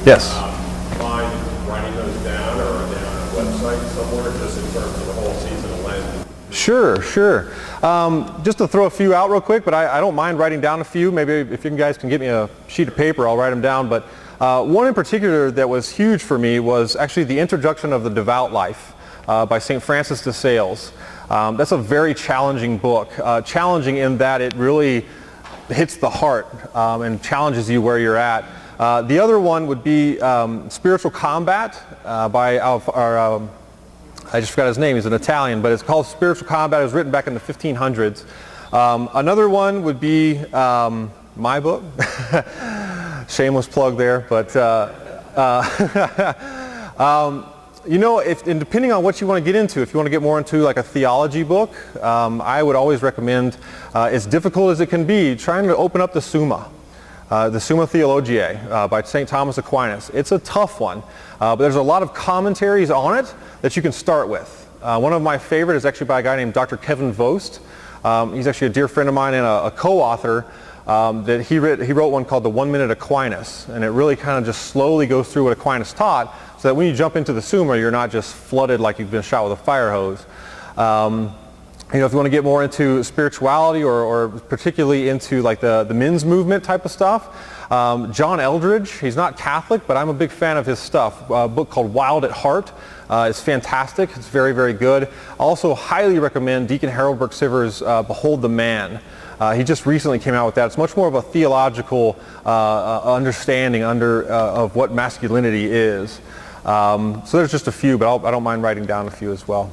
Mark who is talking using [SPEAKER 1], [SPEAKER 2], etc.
[SPEAKER 1] Yes.
[SPEAKER 2] Mind writing those down, or are they on a website somewhere, just in terms of the whole season of Lent?
[SPEAKER 1] Sure, sure. Just to throw a few out real quick, but I don't mind writing down a few. Maybe if you guys can get me a sheet of paper, I'll write them down. But one in particular that was huge for me was actually the introduction of the Devout Life by St. Francis de Sales. That's a very challenging book. Challenging in that it really hits the heart and challenges you where you're at. The other one would be Spiritual Combat by our I just forgot his name. He's an Italian, but it's called Spiritual Combat. It was written back in the 1500s. Another one would be my book. Shameless plug there, but you know, and depending on what you want to get into, if you want to get more into like a theology book, I would always recommend, as difficult as it can be, trying to open up the Summa Theologiae by St. Thomas Aquinas. It's a tough one, but there's a lot of commentaries on it that you can start with. One of my favorite is actually by a guy named Dr. Kevin Vost. He's actually a dear friend of mine and a co-author. That he wrote one called The 1 Minute Aquinas, and it really kind of just slowly goes through what Aquinas taught, so that when you jump into the Summa, you're not just flooded like you've been shot with a fire hose. You know, if you want to get more into spirituality or particularly into like the men's movement type of stuff, John Eldridge, he's not Catholic, but I'm a big fan of his stuff. A book called Wild at Heart is fantastic. It's very, very good. Also highly recommend Deacon Harold Burke-Sivers' Behold the Man. He just recently came out with that. It's much more of a theological understanding of what masculinity is. So there's just a few, but I don't mind writing down a few as well.